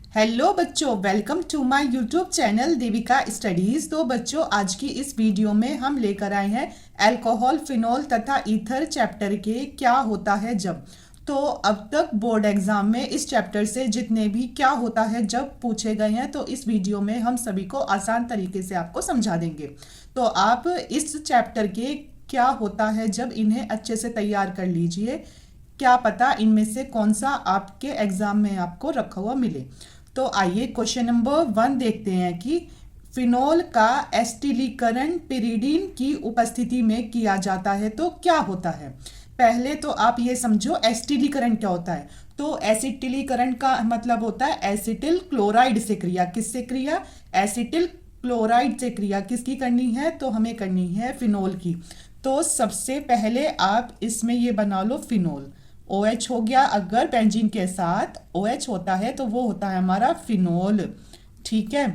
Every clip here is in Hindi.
हेलो बच्चों, welcome to my YouTube channel Devika studies. तो बच्चों, आज की इस वीडियो में हम लेकर आए हैं अल्कोहल, फिनॉल तथा ईथर चैप्टर के क्या होता है जब। तो अब तक बोर्ड एग्जाम में इस चैप्टर से जितने भी क्या होता है जब पूछे गए हैं, तो इस वीडियो में हम सभी को आसान तरीके से आपको समझा देंगे। तो आप इस चैप्टर के क्या होता है जब इन्हें अच्छे से तैयार कर लीजिए, क्या पता इनमें से कौन सा आपके एग्जाम में आपको रखा हुआ मिले। तो आइए क्वेश्चन नंबर 1 देखते हैं कि फिनॉल का एसिटिलीकरण पिरिडीन की उपस्थिति में किया जाता है तो क्या होता है। पहले तो आप ये समझो एसिटिलीकरण क्या होता है। तो एसिटिलीकरण का मतलब होता है एसिटिल क्लोराइड से क्रिया। किससे क्रिया? एसिटिल क्लोराइड से क्रिया किसकी करनी है? तो हमें करनी है फिनॉल की। तो सबसे पहले आप इसमें ये बना लो फिनॉल। OH हो गया, अगर बेंजीन के साथ OH होता है तो वो होता है हमारा फिनॉल। ठीक है।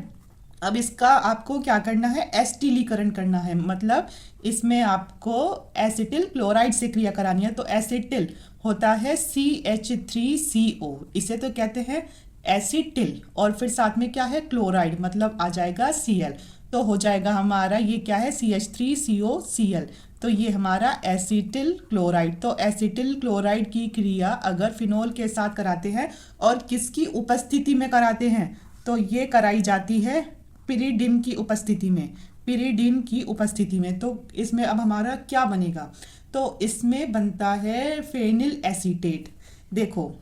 अब इसका आपको क्या करना है? एसिटिलीकरण करना है, मतलब इसमें आपको एसिटिल क्लोराइड से क्रिया करानी है। तो एसिटिल होता है CH3CO, इसे तो कहते हैं एसिटिल, और फिर साथ में क्या है? क्लोराइड, मतलब आ जाएगा Cl। तो हो जाएगा हमारा ये क्या है? CH3COCl। तो ये हमारा एसिटिल क्लोराइड। तो एसिटिल क्लोराइड की क्रिया अगर फिनॉल के साथ कराते हैं और किसकी उपस्थिति में कराते हैं, तो ये कराई जाती है पिरिडिन की उपस्थिति में। पिरिडिन की उपस्थिति में तो इसमें अब हमारा क्या बनेगा? तो इसमें बनता है फेनिल एसीटेट। देखो,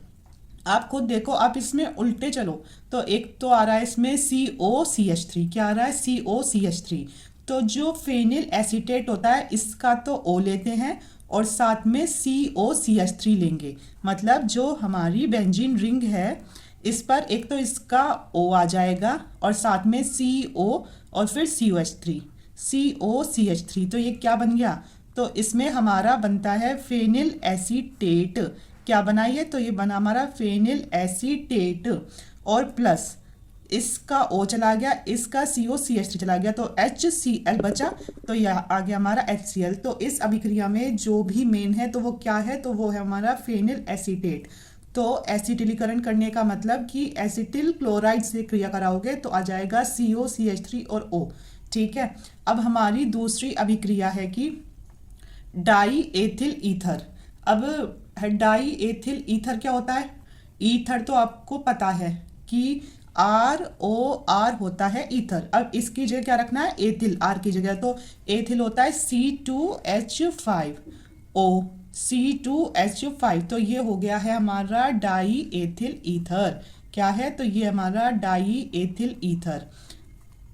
आप खुद देखो, आप इसमें उल्टे चलो तो एक तो आ रहा है इसमें COCH3। क्या आ रहा है? COCH3। तो जो फेनिल एसीटेट होता है इसका तो O लेते हैं और साथ में COCH3 लेंगे। मतलब जो हमारी बेंजीन रिंग है इस पर एक तो इसका O आ जाएगा और साथ में CO और फिर COH3, COCH3। तो ये क्या बन गया? तो इसमें हमारा बनता है फेनिल एसीटेट। क्या बनाइए? तो ये बना हमारा फेनिल एसीटेट और प्लस इसका O चला गया, इसका COCH3 चला गया, तो HCl बचा। तो यह आ गया हमारा HCl। तो इस अभिक्रिया में जो भी मेन है तो वो क्या है? तो वो है हमारा फेनिल एसीटेट। तो एसिटिलीकरण करने का मतलब कि एसिटिल क्लोराइड से क्रिया कराओगे तो आ जाएगा COCH3 और O। ठीक है। अब हमारी दूसरी अभिक्रिया है कि डाई एथिल ईथर। अब डाई एथिल ईथर क्या होता है? ईथर तो आपको पता है कि ROR होता है ईथर। अब इसकी जगह क्या रखना है? एथिल, R की जगह। तो एथिल होता है C2H5O, C2H5। तो ये हो गया है हमारा डाई एथिल ईथर। क्या है? तो ये हमारा die ethyl ether.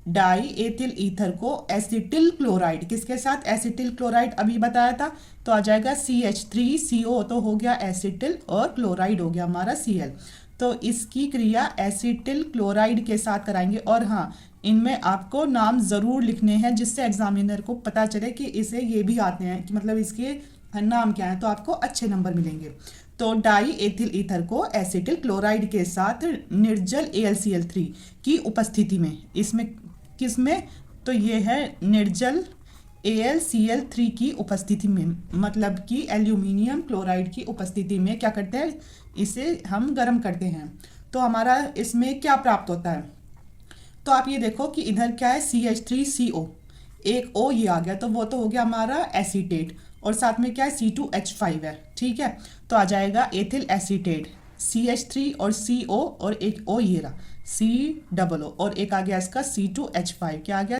Die ethyl ether को एसिटिल क्लोराइड, किसके साथ? एसिटिल क्लोराइड अभी बताया था, तो आ जाएगा CH3CO। तो हो गया एसिटिल और क्लोराइड हो गया हमारा Cl। तो इसकी क्रिया एसिटिल क्लोराइड के साथ कराएंगे। और हाँ, इनमें आपको नाम ज़रूर लिखने हैं जिससे एग्जामिनर को पता चले कि इसे ये भी आते हैं, कि मतलब इसके नाम क्या है, तो आपको अच्छे नंबर मिलेंगे। तो डाई एथिल ईथर को एसिटिल क्लोराइड के साथ निर्जल AlCl3 की उपस्थिति में, इसमें किसमें? तो ये है निर्जल AlCl3 की उपस्थिति में, मतलब कि एल्यूमिनियम क्लोराइड की उपस्थिति में क्या करते हैं? इसे हम गर्म करते हैं। तो हमारा इसमें क्या प्राप्त होता है? तो आप ये देखो कि इधर क्या है? CH3CO, एक O ये आ गया, तो वो तो हो गया हमारा एसीटेट, और साथ में क्या है? C2H5 है। ठीक है। तो आ जाएगा एथिल एसीटेट, CH3 और CO और एक O ये रहा COO, और एक आ गया इसका C2H5। क्या आ गया?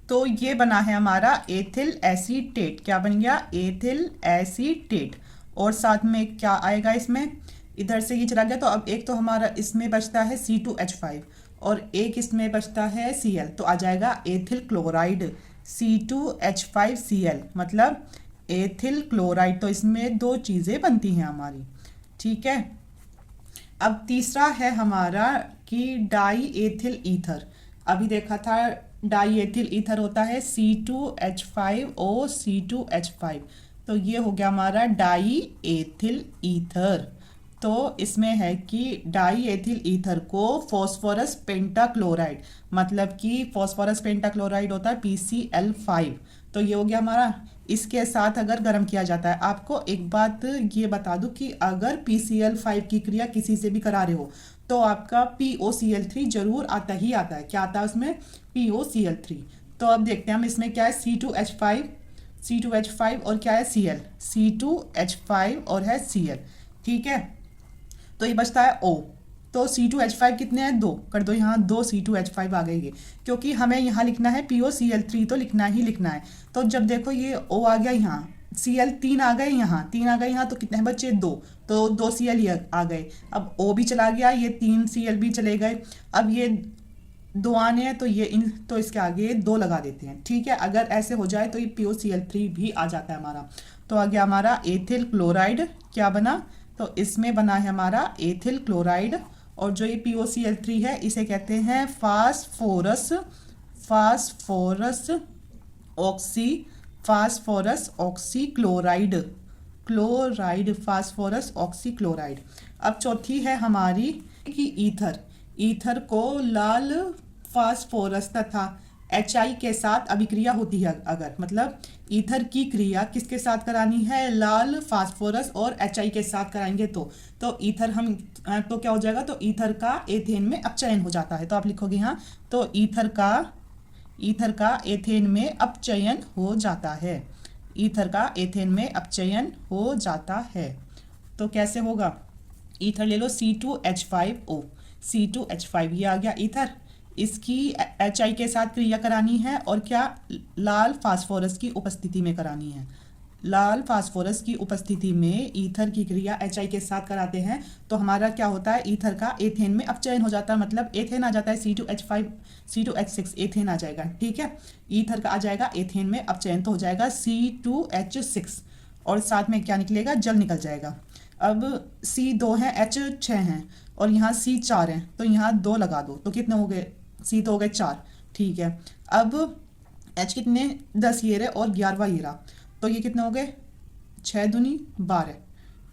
तो ये बना है हमारा एथिल एसीटेट। क्या बन गया? Ethyl acetate. और साथ में क्या आएगा इसमें? इधर से ये चला गया, तो अब एक तो हमारा इसमें बचता है C2H5 और एक इसमें बचता है Cl। तो आ जाएगा एथिल क्लोराइड, C2H5Cl, मतलब एथिल क्लोराइड। तो इसमें दो चीज़ें बनती हैं हमारी। ठीक है। अब तीसरा है हमारा कि डाई एथिल ईथर। अभी देखा था डाई एथिल ईथर होता है C2H5O, C2H5। तो ये हो गया हमारा डाई एथिल ईथर। तो इसमें है कि डाई एथिल ईथर को फॉस्फोरस पेंटाक्लोराइड, मतलब कि फॉस्फोरस पेंटाक्लोराइड होता है PCl5। तो ये हो गया हमारा, इसके साथ अगर गर्म किया जाता है। आपको एक बात ये बता दूं कि अगर PCl5 की क्रिया किसी से भी करा रहे हो तो आपका POCl3 जरूर आता ही आता है। क्या आता है उसमें? POCl3। तो अब देखते हैं हम इसमें क्या है, C2H5 और क्या है Cl, C2H5 और है Cl। ठीक है, तो ये बचता है O। तो C2H5 कितने हैं? 2 कर दो, यहाँ 2 C2H5 आ गए, क्योंकि हमें यहाँ लिखना है POCl3 तो लिखना ही लिखना है। तो जब देखो ये O आ गया, यहाँ Cl 3 आ गए, यहाँ 3 आ गए, यहाँ तो कितने बच्चे? 2, तो 2 Cl ये आ गए। अब O भी चला गया, ये 3 Cl भी चले गए। अब ये 2 आने हैं, तो ये तो इसके आगे 2 लगा देते हैं। ठीक है, अगर ऐसे हो जाए तो ये POCl3 भी आ जाता है हमारा। तो आ गया हमारा एथिल क्लोराइड। क्या बना? तो इसमें बना है हमारा एथिल क्लोराइड। और जो ये POCl3 है इसे कहते हैं phosphorus oxy chloride, phosphorus oxy chloride. अब चौथी है हमारी कि ईथर को लाल फास्फोरस तथा HI के साथ अभिक्रिया होती है। अगर मतलब ईथर की क्रिया किसके साथ करानी है? लाल फास्फोरस और HI के साथ कराएंगे तो ईथर हम तो क्या हो जाएगा? तो ईथर का एथेन में अपचयन हो जाता है। तो आप लिखोगे यहाँ, तो ईथर का एथेन में अपचयन हो जाता है। ईथर का एथेन में अपचयन हो जाता है। तो कैसे होगा? ईथर ले लो C2H5O, C2H5 ये आ गया ईथर। इसकी HI के साथ क्रिया करानी है और क्या? लाल फास्फोरस की उपस्थिति में करानी है। लाल फास्फोरस की उपस्थिति में ईथर की क्रिया HI के साथ कराते हैं तो हमारा क्या होता है? ईथर का एथेन में अपचयन हो जाता है, मतलब एथेन आ जाता है, C2H5 C2H6 एथेन आ जाएगा। ठीक है, ईथर का आ जाएगा एथेन में अपचयन, तो हो जाएगा C2H6 और साथ में क्या निकलेगा? जल निकल जाएगा। अब C2 है, H6 हैं और यहाँ C4 हैं, तो यहाँ 2 लगा दो, तो कितने हो गए? C तो हो गए 4। ठीक है, अब H कितने? 10 ये रहे और 11वां ये रहा, तो ये कितने हो गए? 6 दूनी 12।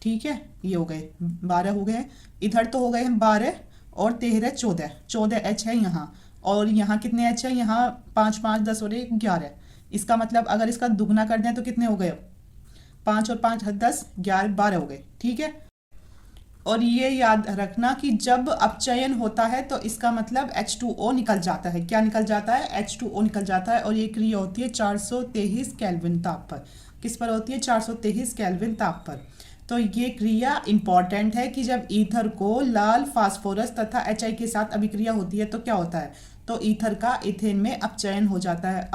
ठीक है, ये हो गए 12 हो गए। इधर तो हो गए हैं 12 और 13 14 H है यहाँ, और यहाँ कितने H है? यहाँ 5 5 10 और 1 11। इसका मतलब अगर इसका दुगना कर दें तो कितने हो गए? 5 और 5 10 11 12 हो गए। ठीक है, और ये याद रखना कि जब अपचयन होता है तो इसका मतलब H2O निकल जाता है। क्या निकल जाता है? H2O निकल जाता है। और ये क्रिया होती है 423 केल्विन ताप पर। किस पर होती है? 423 केल्विन ताप पर। तो ये क्रिया इंपॉर्टेंट है कि जब ईथर को लाल फास्फोरस तथा HI के साथ अभिक्रिया होती है तो क्या होता है? तो ईथर का एथेन में अपचयन हो जाता है।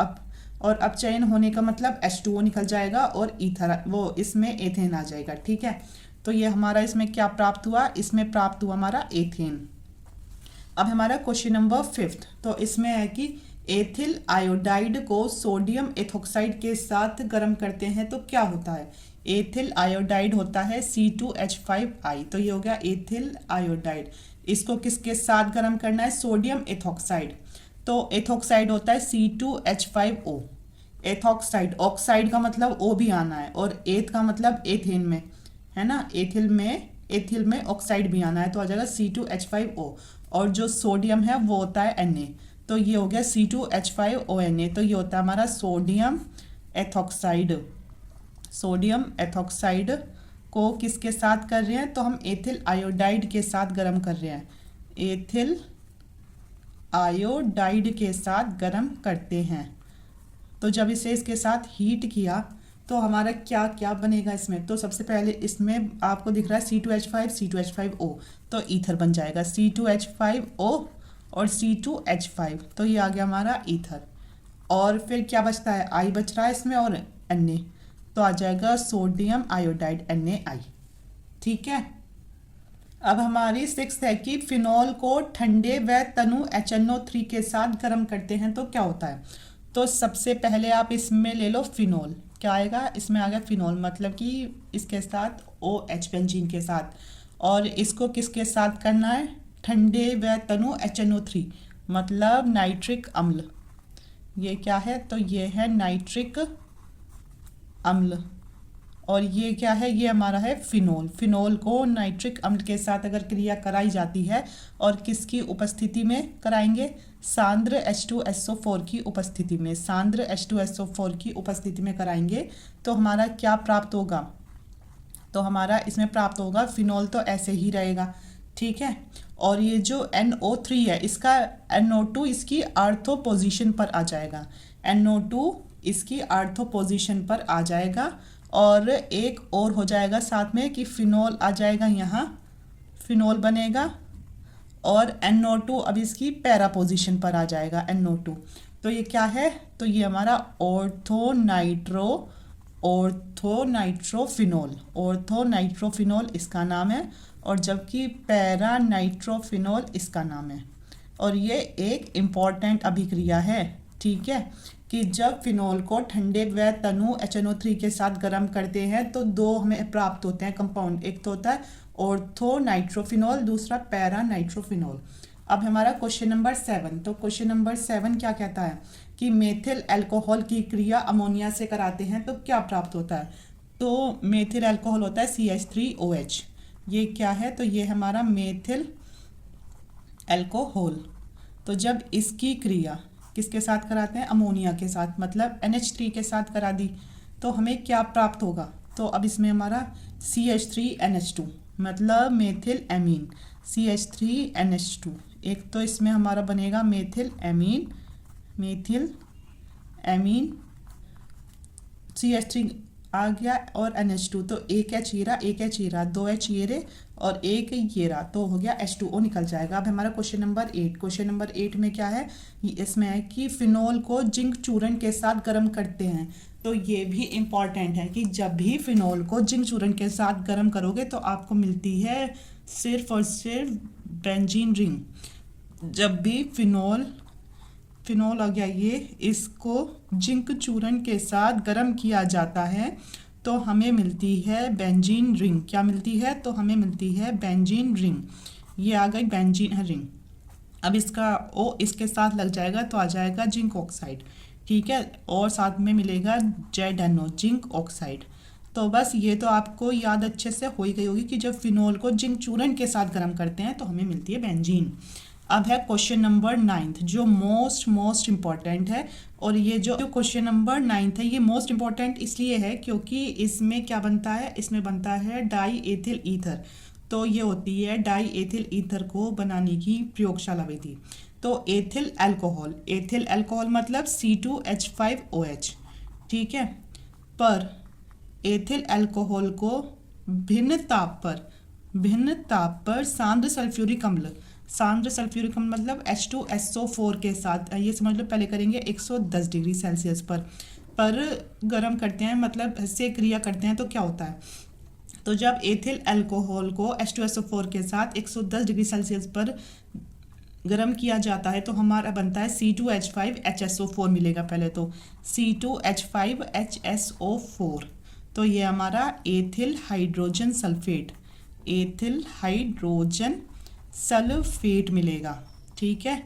और अपचयन होने का मतलब H2O निकल जाएगा और ईथर वो इसमें एथेन आ जाएगा। ठीक है, तो ये हमारा इसमें क्या प्राप्त हुआ? इसमें प्राप्त हुआ हमारा एथेन। अब हमारा क्वेश्चन नंबर 5, तो इसमें है कि एथिल आयोडाइड को सोडियम एथोक्साइड के साथ गर्म करते हैं तो क्या होता है? एथिल आयोडाइड होता है C2H5I, तो ये हो गया एथिल आयोडाइड। इसको किसके साथ गर्म करना है? Sodium ethoxide. तो एथोक्साइड होता है C2H5O। एथोक्साइड, ऑक्साइड का मतलब O भी आना है और एथ का मतलब एथेन में है ना, एथिल में ऑक्साइड भी आना है, तो आ जाएगा C2H5O। और जो सोडियम है वो होता है Na, तो ये हो गया C2H5ONa। तो ये होता है हमारा सोडियम एथोक्साइड। सोडियम एथोक्साइड को किसके साथ कर रहे हैं? तो हम एथिल आयोडाइड के साथ गर्म कर रहे हैं। एथिल आयोडाइड के साथ गर्म करते हैं। तो जब इसे इसके साथ हीट किया तो हमारा क्या क्या बनेगा इसमें? तो सबसे पहले इसमें आपको दिख रहा है C2H5O, तो ईथर बन जाएगा C2H5O और C2H5, तो ये आ गया हमारा ईथर। और फिर क्या बचता है? I बच रहा है इसमें और Na, तो आ जाएगा सोडियम आयोडाइड NaI। ठीक है, अब हमारी 6 है कि फिनॉल को ठंडे व तनु HNO3 के साथ गर्म करते हैं तो क्या होता है? तो सबसे पहले आप इसमें ले लो फिनॉल। क्या आएगा? इसमें आ गया फिनॉल, मतलब कि इसके साथ OH बेंजीन के साथ। और इसको किसके साथ करना है? ठंडे व तनु HNO3, मतलब नाइट्रिक अम्ल। ये क्या है? तो ये है नाइट्रिक अम्ल। और ये क्या है? ये हमारा है फिनॉल। फिनॉल को नाइट्रिक अम्ल के साथ अगर क्रिया कराई जाती है और किसकी उपस्थिति में कराएंगे? सांद्र H2SO4 की उपस्थिति में। सांद्र H2SO4 की उपस्थिति में कराएंगे तो हमारा क्या प्राप्त होगा? तो हमारा इसमें प्राप्त होगा फिनॉल, तो ऐसे ही रहेगा। ठीक है, और ये जो NO3 है इसका NO2 इसकी आर्थो पोजीशन पर आ जाएगा, NO2 इसकी आर्थो पोजीशन पर आ जाएगा। और एक और हो जाएगा साथ में कि फिनोल आ जाएगा, यहाँ फिनोल बनेगा और NO2 अब इसकी पैरा पोजीशन पर आ जाएगा NO2। तो ये क्या है, तो ये हमारा ऑर्थोनाइट्रोफिनोल इसका नाम है, और जबकि पैरा नाइट्रोफिनोल इसका नाम है। और ये एक इम्पॉर्टेंट अभिक्रिया है, ठीक है, कि जब फिनोल को ठंडे व तनु HNO3 के साथ गर्म करते हैं तो दो हमें प्राप्त होते हैं कंपाउंड, एक तो होता है ऑर्थोनाइट्रोफिनोल, दूसरा पैरा नाइट्रोफिनोल। अब हमारा क्वेश्चन नंबर 7, तो क्वेश्चन नंबर 7 क्या कहता है कि मेथिल अल्कोहल की क्रिया अमोनिया से कराते हैं तो क्या प्राप्त होता है। तो मेथिल अल्कोहल होता है CH3OH। ये क्या है, तो ये हमारा मेथिल अल्कोहल। तो जब इसकी क्रिया किसके साथ कराते हैं, अमोनिया के साथ, मतलब NH3 के साथ करा दी, तो हमें क्या प्राप्त होगा। तो अब इसमें हमारा CH3NH2 मतलब मेथिल एमीन, CH3NH2, एक तो इसमें हमारा बनेगा मेथिल एमीन CH3 आ गया और NH2, तो एक H ये रहा, दो H ये रहे और एक ये रहा, तो हो गया H2O निकल जाएगा। अब हमारा क्वेश्चन नंबर 8 में क्या है, इसमें है कि फिनोल को जिंक चूर्ण के साथ गर्म करते हैं। तो ये भी इम्पॉर्टेंट है कि जब भी फिनोल को जिंक चूर्ण के साथ गर्म करोगे तो आपको मिलती है सिर्फ और सिर्फ बेंजीन रिंग। जब भी फिनोल आ गया, ये इसको जिंक चूर्ण के साथ गर्म किया जाता है तो हमें मिलती है बेंजीन रिंग। क्या मिलती है, तो हमें मिलती है बेंजीन रिंग। ये आ गई बेंजीन रिंग। अब इसका O इसके साथ लग जाएगा तो आ जाएगा जिंक ऑक्साइड, ठीक है, और साथ में मिलेगा ZNO जिंक ऑक्साइड। तो बस ये तो आपको याद अच्छे से हो ही गई होगी कि जब फिनोल को जिंक चूर्ण के साथ गर्म करते हैं तो हमें मिलती है बेंजीन। अब है क्वेश्चन नंबर 9 जो मोस्ट इम्पॉर्टेंट है। और ये जो क्वेश्चन नंबर 9 है ये मोस्ट इम्पॉर्टेंट इसलिए है क्योंकि इसमें क्या बनता है, इसमें बनता है डाई एथिल ईथर। तो ये होती है डाई एथिल ईथर को बनाने की प्रयोगशाला विधि। तो एथिल अल्कोहल मतलब C2H5OH, ठीक है, पर एथिल अल्कोहल को भिन्न ताप पर सांद्र सल्फ्यूरिक अम्ल मतलब H2SO4 के साथ, ये समझ लो पहले करेंगे 110 डिग्री सेल्सियस पर गर्म करते हैं, मतलब से क्रिया करते हैं तो क्या होता है। तो जब एथिल अल्कोहल को H2SO4 के साथ 110 डिग्री सेल्सियस पर गर्म किया जाता है तो हमारा बनता है C2H5HSO4 मिलेगा। पहले तो C2H5HSO4, तो ये हमारा एथिल हाइड्रोजन सल्फेट मिलेगा, ठीक है।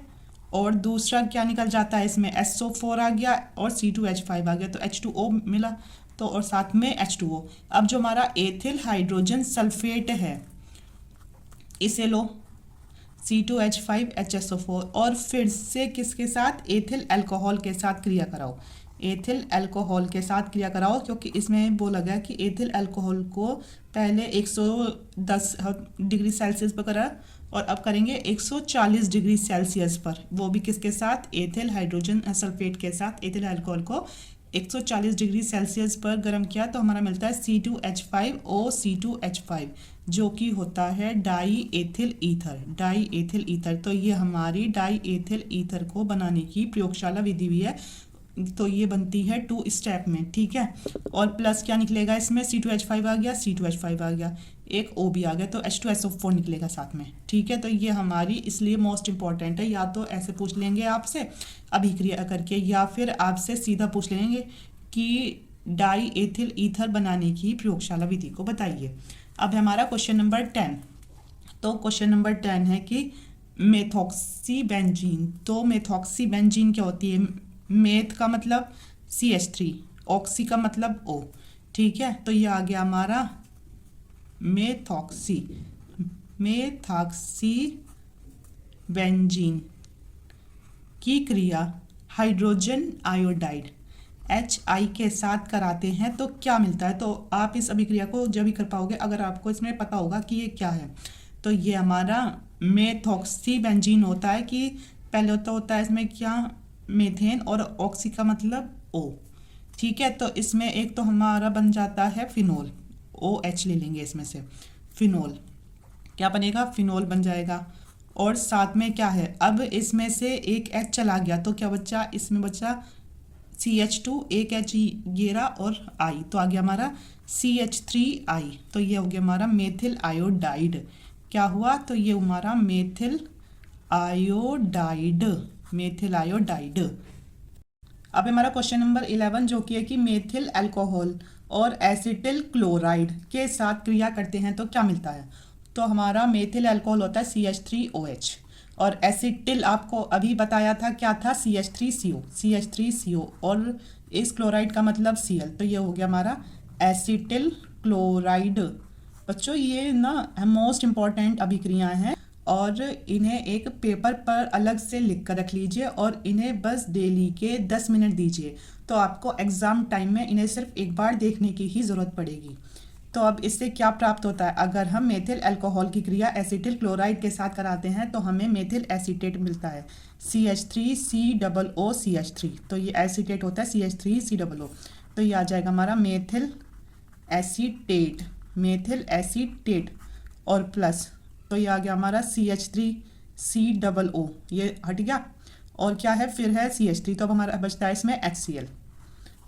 और दूसरा क्या निकल जाता है, इसमें SO4 आ गया और C2H5 आ गया तो H2O मिला, तो और साथ में H2O। अब जो हमारा एथिल हाइड्रोजन सल्फेट है इसे लो C2H5HSO4 और फिर से किसके साथ, एथिल अल्कोहल के साथ क्रिया कराओ, क्योंकि इसमें बोला गया कि एथिल अल्कोहल को पहले 110 डिग्री सेल्सियस पर करा और अब करेंगे 140 डिग्री सेल्सियस पर, वो भी किसके साथ, एथिल हाइड्रोजन सल्फेट के साथ एथिल अल्कोहल को 140 डिग्री सेल्सियस पर गर्म किया तो हमारा मिलता है C2H5OC2H5 जो कि होता है डाई एथिल ईथर। तो ये हमारी डाई एथिल ईथर को बनाने की प्रयोगशाला विधि भी है। तो ये बनती है 2 स्टेप में, ठीक है। और प्लस क्या निकलेगा इसमें, C2H5 आ गया, C2H5 आ गया, एक O भी आ गया तो H2SO4 निकलेगा साथ में, ठीक है। तो ये हमारी इसलिए मोस्ट इंपॉर्टेंट है। या तो ऐसे पूछ लेंगे आपसे अभिक्रिया करके या फिर आपसे सीधा पूछ लेंगे कि डाई एथिल ईथर बनाने की प्रयोगशाला विधि को बताइए। अब हमारा क्वेश्चन नंबर 10। तो क्वेश्चन नंबर 10 है कि मेथॉक्सीबेंजीन। तो मेथॉक्सीबेंजीन क्या होती है, मेथ का मतलब CH3, ऑक्सी का मतलब O, ठीक है। तो ये आ गया हमारा मेथॉक्सीबेंजीन की क्रिया हाइड्रोजन आयोडाइड HI के साथ कराते हैं तो क्या मिलता है। तो आप इस अभिक्रिया को जब भी कर पाओगे अगर आपको इसमें पता होगा कि ये क्या है। तो ये हमारा मेथॉक्सी बेंजीन होता है कि पहले तो होता है इसमें क्या, मेथेन, और ऑक्सी का मतलब ओ। ठीक है, तो इसमें एक तो हमारा बन जाता है फिनोल, OH ले लेंगे इसमें से, फिनोल क्या बनेगा, फिनोल बन जाएगा। और साथ में क्या है, अब इसमें से एक H चला गया तो क्या बचा, इसमें बचा CH2, एक H गिरा और I, तो आ गया हमारा CH3I। तो ये हो गया हमारा मेथिल आयोडाइड। क्या हुआ, तो ये हमारा मेथिल आयोडाइड, मेथिल आयोडाइड। अब हमारा क्वेश्चन नंबर 11 जो कि है कि मेथिल अल्कोहल और एसिटिल क्लोराइड के साथ क्रिया करते हैं तो क्या मिलता है। तो हमारा मेथिल अल्कोहल होता है CH3OH, और एसिटिल आपको अभी बताया था क्या था, CH3CO, और इस क्लोराइड का मतलब Cl, तो ये हो गया हमारा एसिटिल क्लोराइड। बच्चों ये ना मोस्ट इम्पॉर्टेंट अभिक्रियाएं हैं और इन्हें एक पेपर पर अलग से लिख कर रख लीजिए और इन्हें बस डेली के 10 मिनट दीजिए, तो आपको एग्ज़ाम टाइम में इन्हें सिर्फ एक बार देखने की ही ज़रूरत पड़ेगी। तो अब इससे क्या प्राप्त होता है, अगर हम मेथिल अल्कोहल की क्रिया एसिटिल क्लोराइड के साथ कराते हैं तो हमें मेथिल एसीटेट मिलता है, CH3COOCH3, तो ये एसीटेट होता है CH3COO, तो ये आ जाएगा हमारा मेथिल एसीटेट, मेथिल एसीटेट, और प्लस तो ये आ गया हमारा CH3COO, ये हट गया, और क्या है फिर है CH3, तो अब हमारा बचता है इसमें HCl।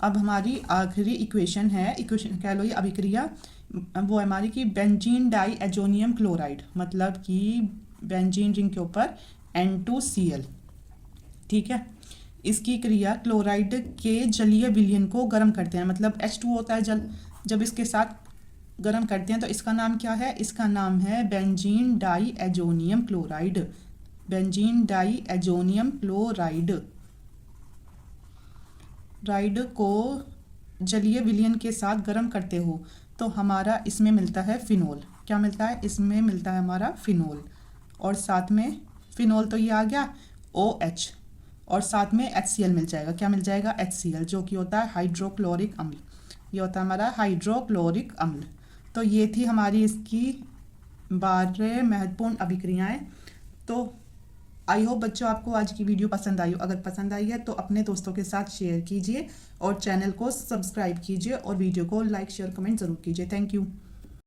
अब हमारी आखिरी इक्वेशन है, इक्वेशन कह लो ये अभिक्रिया, वो है हमारी कि बेंजीन डाई एजोनियम क्लोराइड, मतलब कि बेंजीन रिंग के ऊपर N2Cl। ठीक है, इसकी क्रिया क्लोराइड के जलीय विलयन को गर्म करते हैं, मतलब H2 होता है जल, जब इसके साथ गर्म करते हैं तो इसका नाम क्या है, इसका नाम है benzene diazonium chloride, benzene diazonium chloride. राइड को जलीय विलयन के साथ गर्म करते हो तो हमारा इसमें मिलता है फिनोल, क्या मिलता है, इसमें मिलता है हमारा फिनोल, और साथ में फिनोल तो ये आ गया OH, और साथ में HCl मिल जाएगा, क्या मिल जाएगा, HCl, जो कि होता है हाइड्रोक्लोरिक अम्ल, ये होता है हमारा हाइड्रोक्लोरिक अम्ल। तो ये थी हमारी इसकी 12 महत्वपूर्ण अभिक्रियाएं। तो आई होप बच्चों आपको आज की वीडियो पसंद आई हो, अगर पसंद आई है तो अपने दोस्तों के साथ शेयर कीजिए और चैनल को सब्सक्राइब कीजिए और वीडियो को लाइक शेयर कमेंट ज़रूर कीजिए। Thank you.